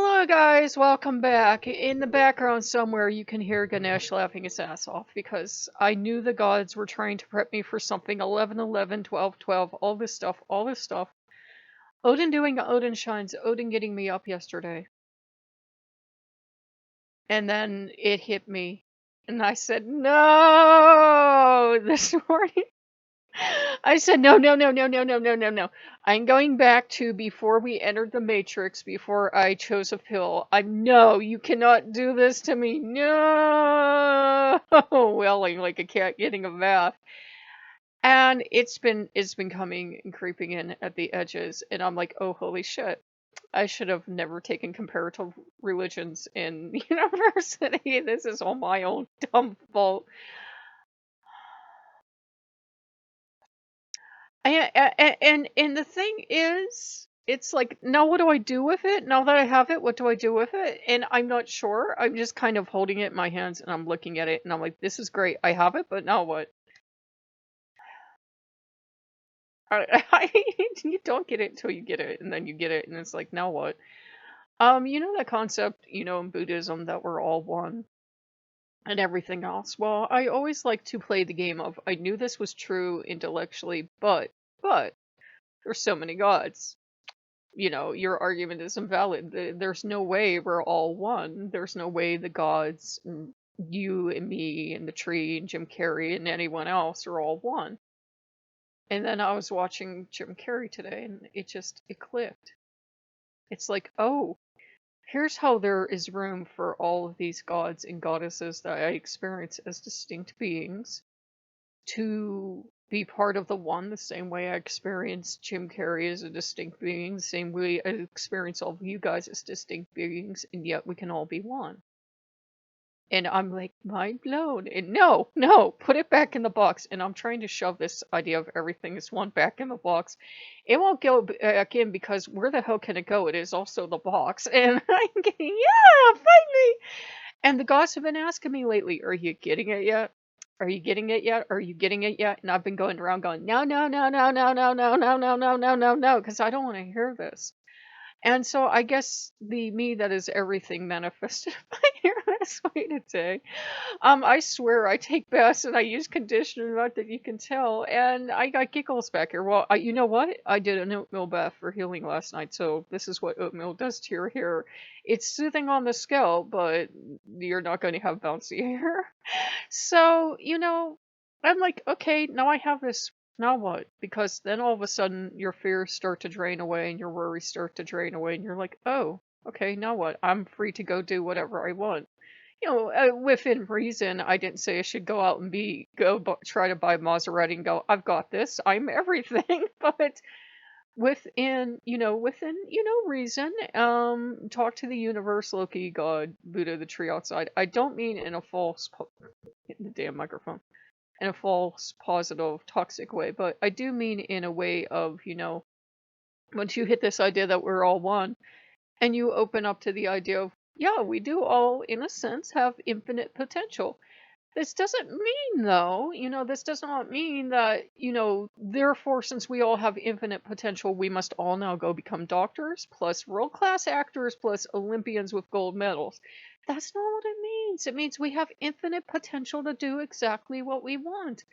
Hello, guys. Welcome back. In the background somewhere, you can hear Ganesh laughing his ass off because I knew the gods were trying to prep me for something 11, 11, 12, 12, all this stuff, all this stuff. Odin doing Odin shines, Odin getting me up yesterday. And then it hit me. And I said, no, this morning. I said, no, no, no, no, no, no, no, no, no. I'm going back to before we entered the Matrix, before I chose a pill. No, you cannot do this to me. No, wailing like a cat getting a bath. And it's been coming and creeping in at the edges, and I'm like, oh, holy shit. I should have never taken comparative religions in university. This is all my own dumb fault. And the thing is, it's like, now what do I do with it? Now that I have it, what do I do with it? And I'm not sure. I'm just kind of holding it in my hands and I'm looking at it and I'm like, this is great. I have it, but now what? You don't get it until you get it, and then you get it, and it's like, now what? You know that concept, in Buddhism that we're all one and everything else. Well, I always like to play the game of I knew this was true intellectually, but there's so many gods. Your argument is invalid. There's no way we're all one. There's no way the gods, and you and me and the tree and Jim Carrey and anyone else are all one. And then I was watching Jim Carrey today and it clicked. It's like, oh, here's how there is room for all of these gods and goddesses that I experience as distinct beings to be part of the one, the same way I experience Jim Carrey as a distinct being, the same way I experience all of you guys as distinct beings, and yet we can all be one. And I'm like, mind blown. And no, no, put it back in the box. And I'm trying to shove this idea of everything is one back in the box. It won't go back in because where the hell can it go? It is also the box. And I'm getting, yeah, finally. And the gods have been asking me lately, are you getting it yet? Are you getting it yet? Are you getting it yet? And I've been going around going, no, no, no, no, no, no, no, no, no, no, no, no, no, because I don't want to hear this. And so I guess the me that is everything manifested by here this way today. I swear I take baths and I use conditioner, not that you can tell, and I got giggles back here. Well, you know what? I did an oatmeal bath for healing last night, so this is what oatmeal does to your hair. It's soothing on the scalp, but you're not going to have bouncy hair. So, I'm like, okay, now I have this. Now what? Because then all of a sudden your fears start to drain away and your worries start to drain away, and you're like, oh, okay, now what? I'm free to go do whatever I want. Within reason. I didn't say I should go out and try to buy Maserati and go, I've got this, I'm everything. But within reason, talk to the universe, Loki, God, Buddha, the tree outside. I don't mean in a hit the damn microphone, in a false, positive, toxic way, but I do mean in a way of, once you hit this idea that we're all one, and you open up to the idea of, yeah, we do all, in a sense, have infinite potential. This doesn't mean, though, this does not mean that, therefore, since we all have infinite potential, we must all now go become doctors, plus world-class actors, plus Olympians with gold medals. That's not what it means. It means we have infinite potential to do exactly what we want.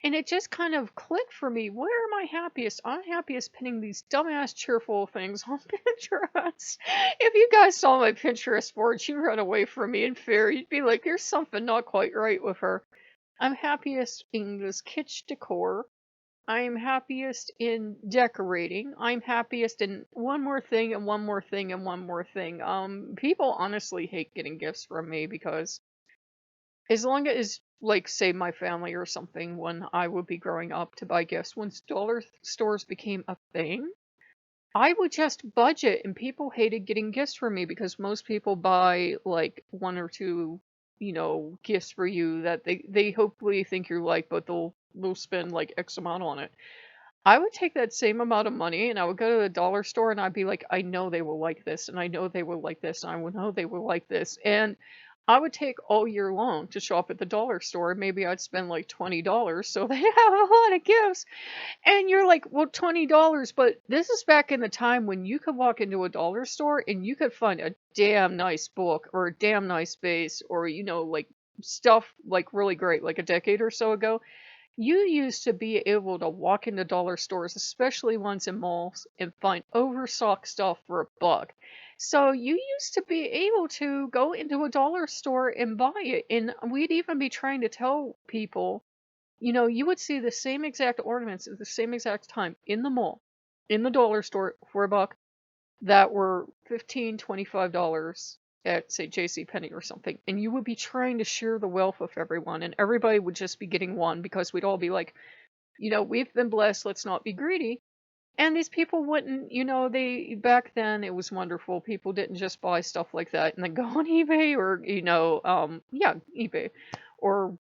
And it just kind of clicked for me. Where am I happiest? I'm happiest pinning these dumbass cheerful things on Pinterest. If you guys saw my Pinterest board, you'd run away from me in fear. You'd be like, there's something not quite right with her. I'm happiest in this kitsch decor. I'm happiest in decorating. I'm happiest in one more thing and one more thing and one more thing. People honestly hate getting gifts from me because as long as, like, say my family or something, when I would be growing up to buy gifts, when dollar stores became a thing, I would just budget, and people hated getting gifts from me because most people buy like one or two, gifts for you that they hopefully think you like, but they'll spend like X amount on it. I would take that same amount of money and I would go to the dollar store and I'd be like, I know they will like this, and I know they will like this, and I will know they will like this. And I would take all year long to shop at the dollar store. Maybe I'd spend like $20, so they have a lot of gifts. And you're like, well, $20, but this is back in the time when you could walk into a dollar store and you could find a damn nice book or a damn nice vase or, like stuff like really great, like a decade or so ago. You used to be able to walk into dollar stores, especially ones in malls, and find overstocked stuff for $1. So you used to be able to go into a dollar store and buy it. And we'd even be trying to tell people, you would see the same exact ornaments at the same exact time in the mall, in the dollar store for $1 that were $15, $25 at, say, JCPenney or something. And you would be trying to share the wealth with everyone, and everybody would just be getting one because we'd all be like, we've been blessed, let's not be greedy. And these people wouldn't, back then it was wonderful. People didn't just buy stuff like that and then go on eBay or, yeah, eBay or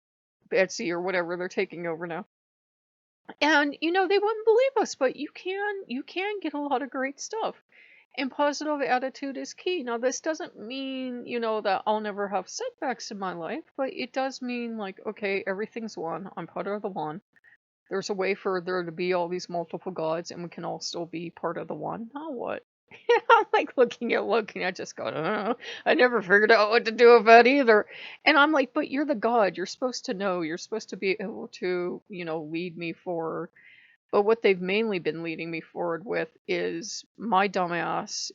Etsy or whatever they're taking over now. And they wouldn't believe us, but you can get a lot of great stuff. And positive attitude is key. Now, this doesn't mean, that I'll never have setbacks in my life, but it does mean, like, okay, everything's one. I'm part of the one. There's a way for there to be all these multiple gods, and we can all still be part of the one. Now what? I'm like looking, I just go, I never figured out what to do with that either. And I'm like, but you're the god. You're supposed to know. You're supposed to be able to, lead me forward. But what they've mainly been leading me forward with is my dumbass,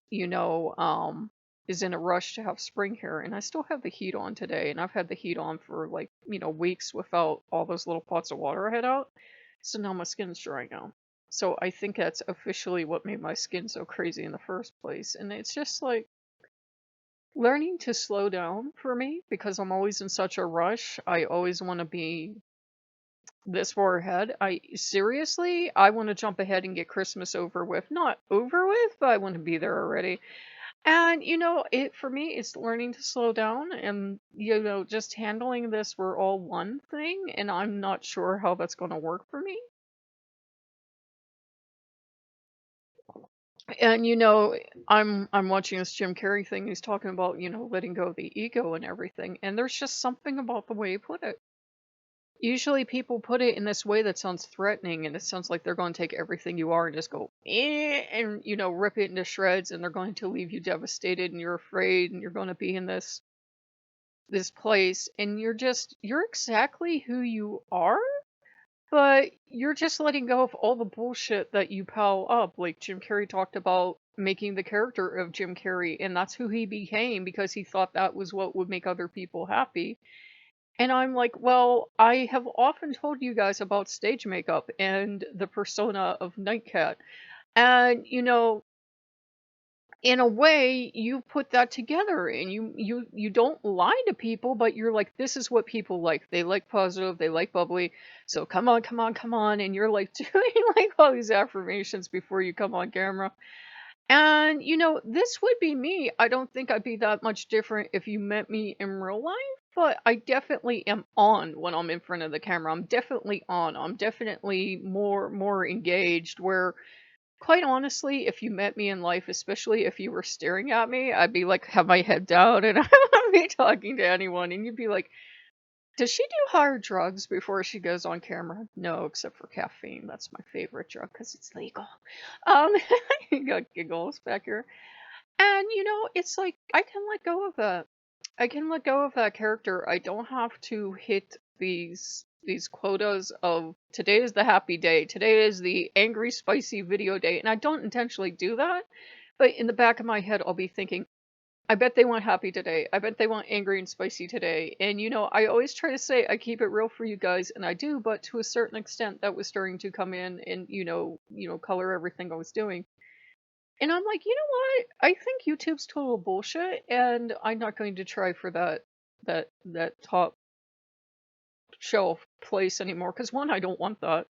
is in a rush to have spring hair. And I still have the heat on today. And I've had the heat on for like, weeks without all those little pots of water I had out. So now my skin's drying out. So I think that's officially what made my skin so crazy in the first place. And it's just like learning to slow down for me because I'm always in such a rush. I always want to be this far ahead. I want to jump ahead and get Christmas over with. Not over with, but I want to be there already. And it for me it's learning to slow down and just handling this we're all one thing, and I'm not sure how that's going to work for me. And I'm watching this Jim Carrey thing. He's talking about, letting go of the ego and everything. And there's just something about the way he put it. Usually people put it in this way that sounds threatening, and it sounds like they're going to take everything you are and just go, and, rip it into shreds, and they're going to leave you devastated, and you're afraid, and you're going to be in this place, and you're exactly who you are, but you're just letting go of all the bullshit that you pile up. Like Jim Carrey talked about making the character of Jim Carrey, and that's who he became because he thought that was what would make other people happy. And I'm like, well, I have often told you guys about stage makeup and the persona of Nightcat. And, in a way, you put that together and you don't lie to people, but you're like, this is what people like. They like positive, they like bubbly. So come on, come on, come on. And you're like doing like all these affirmations before you come on camera. And, this would be me. I don't think I'd be that much different if you met me in real life, but I definitely am on when I'm in front of the camera. I'm definitely on. I'm definitely more engaged where, quite honestly, if you met me in life, especially if you were staring at me, I'd be like, have my head down and I wouldn't be talking to anyone. And you'd be like, does she do hard drugs before she goes on camera? No, except for caffeine. That's my favorite drug because it's legal. Um, you got giggles back here. And it's like I can let go of that. I can let go of that character. I don't have to hit these quotas of today is the happy day, today is the angry spicy video day, and I don't intentionally do that. But in the back of my head, I'll be thinking, I bet they want happy today. I bet they want angry and spicy today. And I always try to say I keep it real for you guys, and I do, but to a certain extent that was starting to come in and color everything I was doing. And I'm like, you know what? I think YouTube's total bullshit, and I'm not going to try for that top shelf place anymore. Because one, I don't want that.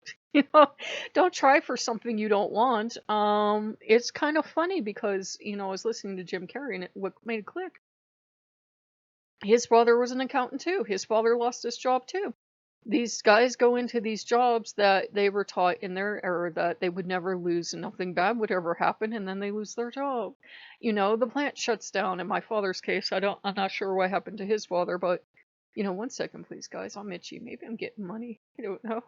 Don't try for something you don't want. It's kind of funny because I was listening to Jim Carrey, and what made it click. His father was an accountant too. His father lost his job too. These guys go into these jobs that they were taught in their era that they would never lose and nothing bad would ever happen, and then they lose their job. The plant shuts down. In my father's case, I'm not sure what happened to his father, but one second, please, guys. I'm itchy. Maybe I'm getting money. I don't know.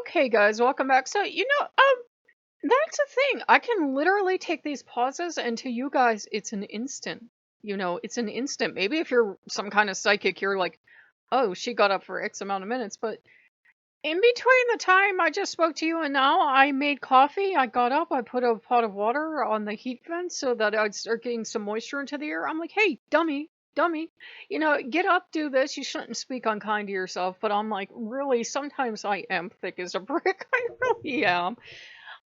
Okay, guys, welcome back. So, that's the thing. I can literally take these pauses, and to you guys, it's an instant. It's an instant. Maybe if you're some kind of psychic, you're like, oh, she got up for X amount of minutes. But in between the time I just spoke to you and now, I made coffee. I got up. I put a pot of water on the heat vent so that I'd start getting some moisture into the air. I'm like, hey, dummy, dummy, get up, do this. You shouldn't speak unkind to yourself. But I'm like, really, sometimes I am thick as a brick. I really am.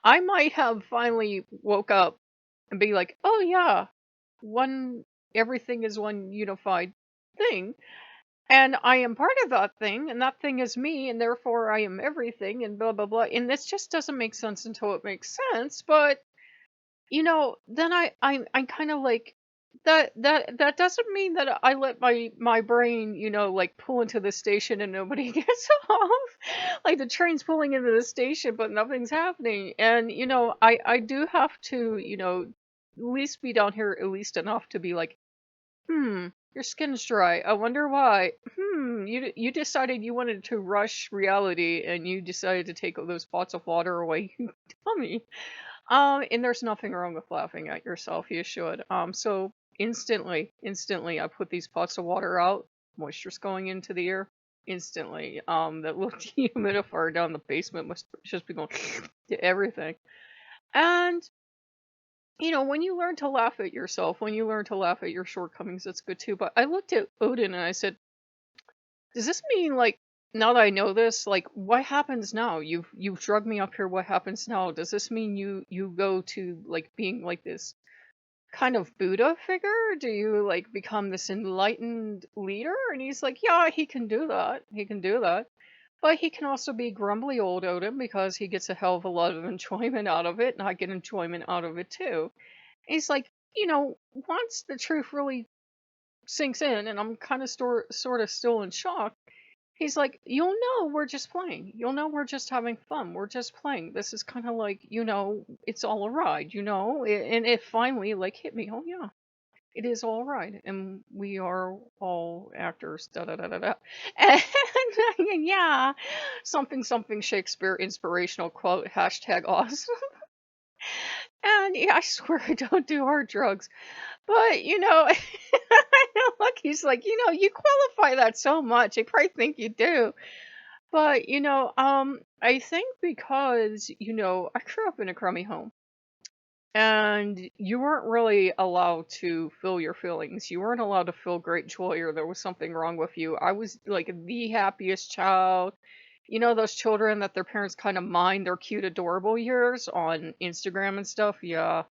I might have finally woke up and be like, oh yeah, one everything is one unified thing. And I am part of that thing, and that thing is me, and therefore I am everything, and blah blah blah. And this just doesn't make sense until it makes sense. But then I kind of like that doesn't mean that I let my brain like pull into the station and nobody gets off, like the train's pulling into the station but nothing's happening. And I do have to at least be down here at least enough to be like, your skin's dry. I wonder why. You decided you wanted to rush reality and you decided to take all those pots of water away. You dummy. And there's nothing wrong with laughing at yourself. You should. So instantly, I put these pots of water out. Moisture's going into the air instantly. That little dehumidifier down the basement must just be going to everything. And when you learn to laugh at yourself, when you learn to laugh at your shortcomings, that's good too. But I looked at Odin and I said, does this mean like now that I know this, like what happens now? You've drugged me up here. What happens now? Does this mean you go to like being like this kind of Buddha figure? Do you like become this enlightened leader? And he's like, yeah, he can do that. He can do that. But he can also be grumbly old Odin because he gets a hell of a lot of enjoyment out of it, and I get enjoyment out of it too. And he's like, once the truth really sinks in, and I'm kind of sort of still in shock, he's like, you'll know we're just playing. You'll know we're just having fun. We're just playing. This is kind of like, it's all a ride, And it finally like hit me. Oh yeah, it is all right, and we are all actors. Da da da da da. And yeah, something Shakespeare inspirational quote hashtag awesome. And yeah, I swear I don't do hard drugs, but look, he's like, you qualify that so much. I probably think you do. But I think because I grew up in a crummy home. And you weren't really allowed to feel your feelings. You weren't allowed to feel great joy or there was something wrong with you. I was like the happiest child. Those children that their parents kind of mind their cute, adorable years on Instagram and stuff? Yeah.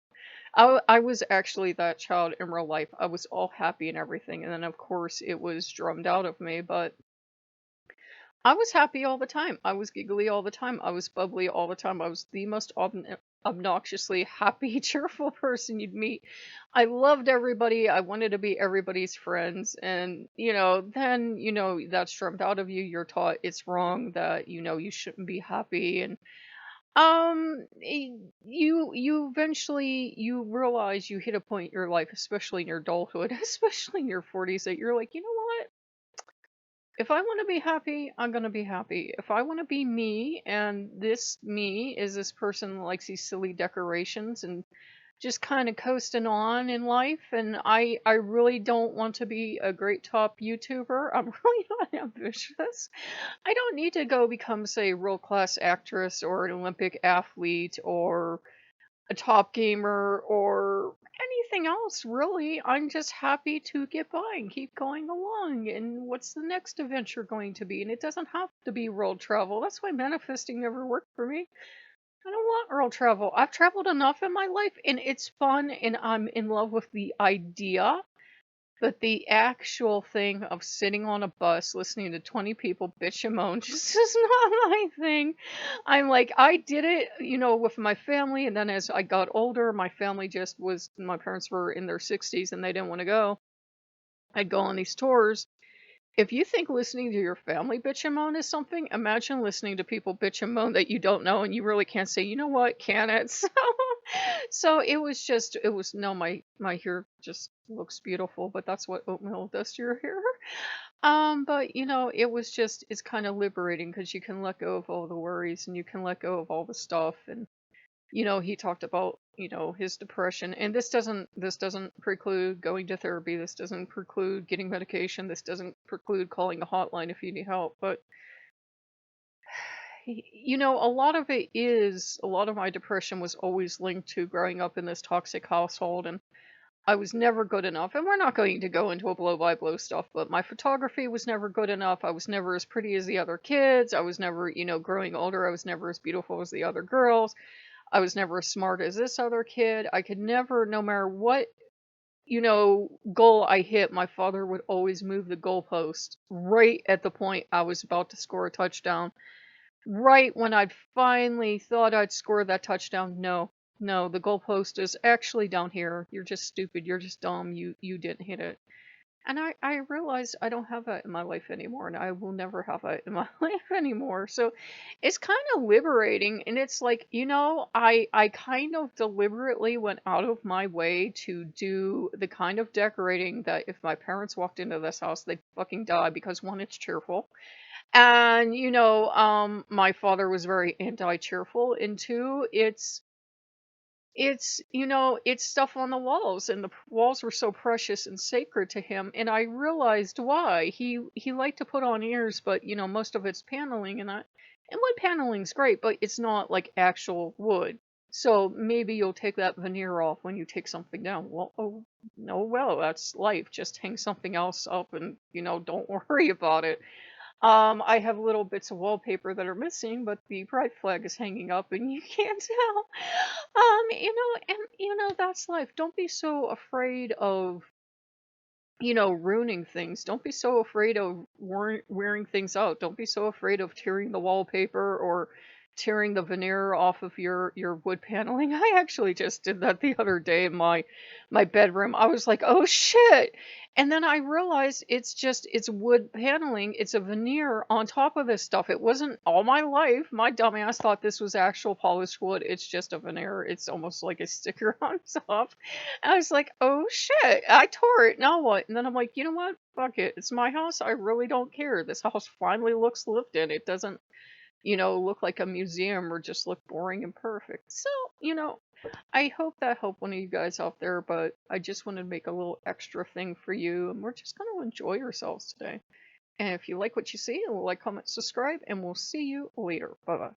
I was actually that child in real life. I was all happy and everything. And then, of course, it was drummed out of me. But I was happy all the time. I was giggly all the time. I was bubbly all the time. I was the most obnoxiously happy, cheerful person you'd meet. I loved everybody. I wanted to be everybody's friends. And, then, that's drummed out of you. You're taught it's wrong, that, you shouldn't be happy. And, you eventually, you realize you hit a point in your life, especially in your adulthood, especially in your 40s, that you're like, you know what? If I want to be happy, I'm going to be happy. If I want to be me, and this me is this person that likes these silly decorations and just kind of coasting on in life, and I really don't want to be a great top YouTuber. I'm really not ambitious. I don't need to go become, say, a world-class actress or an Olympic athlete or a top gamer or anything else, really. I'm just happy to get by and keep going along. And what's the next adventure going to be? And it doesn't have to be world travel. That's why manifesting never worked for me. I don't want world travel. I've traveled enough in my life and it's fun and I'm in love with the idea. But the actual thing of sitting on a bus listening to 20 people bitch and moan just is not my thing. I'm like, I did it, with my family. And then as I got older, my family my parents were in their 60s and they didn't want to go. I'd go on these tours. If you think listening to your family bitch and moan is something, imagine listening to people bitch and moan that you don't know and you really can't say, you know what, can it? So it was just, it was, no, my hair just looks beautiful, but that's what oatmeal does to your hair. But it was just, it's kind of liberating because you can let go of all the worries and you can let go of all the stuff. And he talked about, his depression, and this doesn't preclude going to therapy. This doesn't preclude getting medication. This doesn't preclude calling the hotline if you need help. But a lot of my depression was always linked to growing up in this toxic household, and I was never good enough. And we're not going to go into a blow by blow stuff, but my photography was never good enough. I was never as pretty as the other kids. I was never, growing older, I was never as beautiful as the other girls. I was never as smart as this other kid. I could never, no matter what, goal I hit, my father would always move the goalpost right at the point I was about to score a touchdown. Right when I'd finally thought I'd score that touchdown, no, no, the goalpost is actually down here. You're just stupid. You're just dumb. You didn't hit it. And I realized I don't have that in my life anymore, and I will never have that in my life anymore. So it's kind of liberating, and it's like, I kind of deliberately went out of my way to do the kind of decorating that if my parents walked into this house, they'd fucking die because one, it's cheerful. And my father was very anti-cheerful, and two, it's stuff on the walls, and the walls were so precious and sacred to him, and I realized why. He liked to put on ears, but most of it's paneling, and wood paneling's great, but it's not like actual wood. So maybe you'll take that veneer off when you take something down. Well, oh no, well, that's life. Just hang something else up and don't worry about it. I have little bits of wallpaper that are missing, but the pride flag is hanging up and you can't tell. And that's life. Don't be so afraid of, ruining things. Don't be so afraid of wearing things out. Don't be so afraid of tearing the wallpaper or tearing the veneer off of your wood paneling. I actually just did that the other day in my bedroom. I was like, "Oh shit." And then I realized it's wood paneling. It's a veneer on top of this stuff. It wasn't all my life. My dumbass thought this was actual polished wood. It's just a veneer. It's almost like a sticker on top. I was like, "Oh shit, I tore it. Now what?" And then I'm like, "You know what? Fuck it. It's my house. I really don't care. This house finally looks lived in. It doesn't, look like a museum or just look boring and perfect." So, I hope that helped one of you guys out there, but I just wanted to make a little extra thing for you, and we're just going to enjoy ourselves today. And if you like what you see, like, comment, subscribe, and we'll see you later. Bye bye.